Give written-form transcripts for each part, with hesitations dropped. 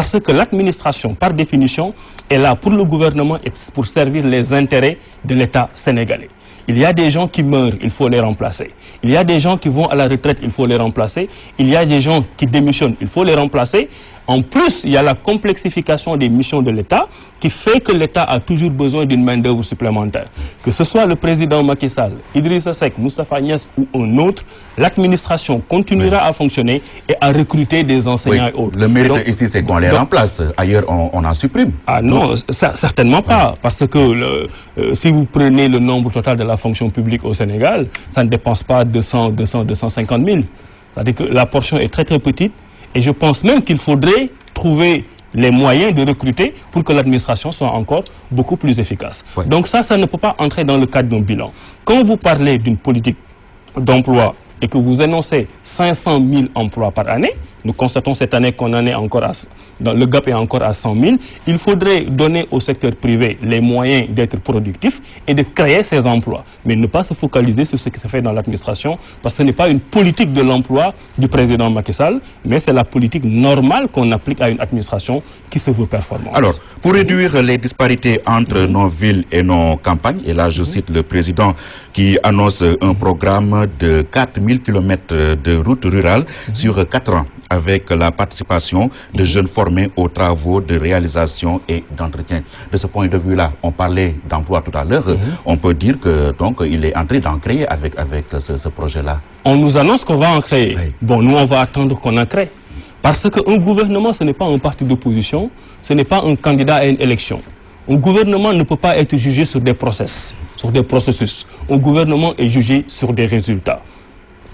Parce que l'administration, par définition, est là pour le gouvernement et pour servir les intérêts de l'État sénégalais. Il y a des gens qui meurent, il faut les remplacer. Il y a des gens qui vont à la retraite, il faut les remplacer. Il y a des gens qui démissionnent, il faut les remplacer. En plus, il y a la complexification des missions de l'État qui fait que l'État a toujours besoin d'une main-d'œuvre supplémentaire. Que ce soit le président Macky Sall, Idrissa Seck, Moustapha Niasse ou un autre, l'administration continuera à fonctionner et à recruter des enseignants et autres. Le mérite ici, c'est qu'on les remplace. Ailleurs, on en supprime. Ah non, certainement pas. Parce que si vous prenez le nombre total de la fonction publique au Sénégal, ça ne dépense pas 250 000. C'est-à-dire que la portion est très très petite. Et je pense même qu'il faudrait trouver les moyens de recruter pour que l'administration soit encore beaucoup plus efficace. Ouais. Donc ça ne peut pas entrer dans le cadre d'un bilan. Quand vous parlez d'une politique d'emploi et que vous énoncez 500 000 emplois par année, nous constatons cette année qu'on en est encore le gap est encore à 100 000, il faudrait donner au secteur privé les moyens d'être productif et de créer ces emplois. Mais ne pas se focaliser sur ce qui se fait dans l'administration, parce que ce n'est pas une politique de l'emploi du président Macky Sall, mais c'est la politique normale qu'on applique à une administration qui se veut performante. Alors, pour réduire les disparités entre nos villes et nos campagnes, et là je cite le président qui annonce un programme de 4000 km de routes rurales sur 4 ans, avec la participation de jeunes formés aux travaux de réalisation et d'entretien. De ce point de vue-là, on parlait d'emploi tout à l'heure, on peut dire que donc il est en train d'en créer avec ce projet-là. On nous annonce qu'on va en créer. Oui. Bon, nous on va attendre qu'on en crée. Parce qu'un gouvernement, ce n'est pas un parti d'opposition, ce n'est pas un candidat à une élection. Un gouvernement ne peut pas être jugé sur des processus. Un gouvernement est jugé sur des résultats.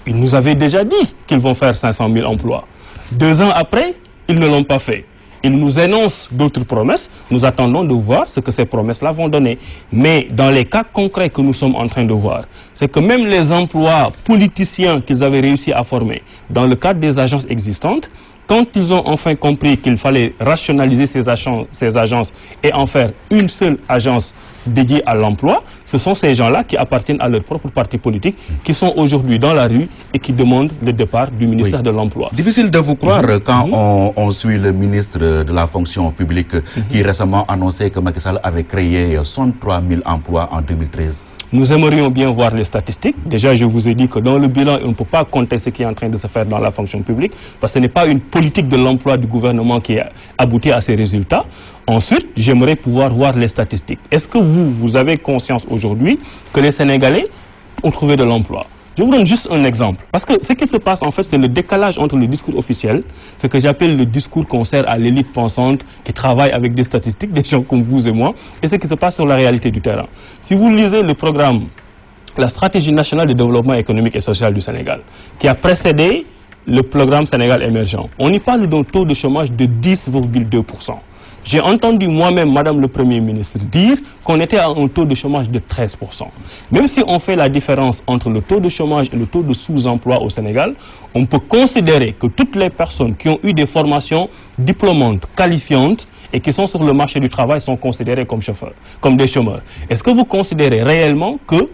Ils nous avaient déjà dit qu'ils vont faire 500 000 emplois. 2 ans après, ils ne l'ont pas fait. Ils nous énoncent d'autres promesses. Nous attendons de voir ce que ces promesses-là vont donner. Mais dans les cas concrets que nous sommes en train de voir, c'est que même les emplois politiciens qu'ils avaient réussi à former dans le cadre des agences existantes, quand ils ont enfin compris qu'il fallait rationaliser ces agences et en faire une seule agence dédiée à l'emploi, ce sont ces gens-là qui appartiennent à leur propre parti politique, qui sont aujourd'hui dans la rue et qui demandent le départ du ministère de l'Emploi. Difficile de vous croire quand on suit le ministre de la fonction publique qui récemment annonçait que Macky Sall avait créé 63 000 emplois en 2013. Nous aimerions bien voir les statistiques. Déjà, je vous ai dit que dans le bilan, on ne peut pas compter ce qui est en train de se faire dans la fonction publique, parce que ce n'est pas une politique de l'emploi du gouvernement qui a abouti à ces résultats. Ensuite, j'aimerais pouvoir voir les statistiques. Est-ce que vous avez conscience aujourd'hui que les Sénégalais ont trouvé de l'emploi? Je vous donne juste un exemple. Parce que ce qui se passe, en fait, c'est le décalage entre le discours officiel, ce que j'appelle le discours qu'on sert à l'élite pensante qui travaille avec des statistiques, des gens comme vous et moi, et ce qui se passe sur la réalité du terrain. Si vous lisez le programme, la stratégie nationale de développement économique et social du Sénégal, qui a précédé le programme Sénégal émergent, on y parle d'un taux de chômage de 10,2%. J'ai entendu moi-même, Madame le Premier ministre, dire qu'on était à un taux de chômage de 13%. Même si on fait la différence entre le taux de chômage et le taux de sous-emploi au Sénégal, on peut considérer que toutes les personnes qui ont eu des formations diplômantes, qualifiantes et qui sont sur le marché du travail sont considérées comme des chômeurs. Est-ce que vous considérez réellement que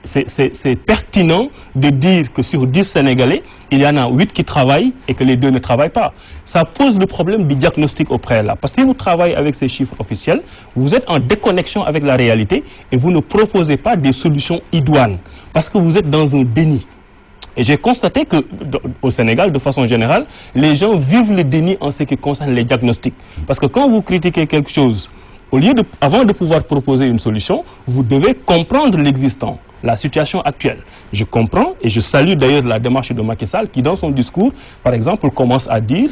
c'est pertinent de dire que sur 10 Sénégalais, il y en a 8 qui travaillent et que les 2 ne travaillent pas? Ça pose le problème du diagnostic au préalable. Parce que si vous travaillez avec ces chiffres officiels, vous êtes en déconnexion avec la réalité et vous ne proposez pas des solutions idoines. Parce que vous êtes dans un déni. Et j'ai constaté qu'au Sénégal, de façon générale, les gens vivent le déni en ce qui concerne les diagnostics. Parce que quand vous critiquez quelque chose, avant de pouvoir proposer une solution, vous devez comprendre l'existant, la situation actuelle. Je comprends et je salue d'ailleurs la démarche de Macky Sall qui, dans son discours, par exemple, commence à dire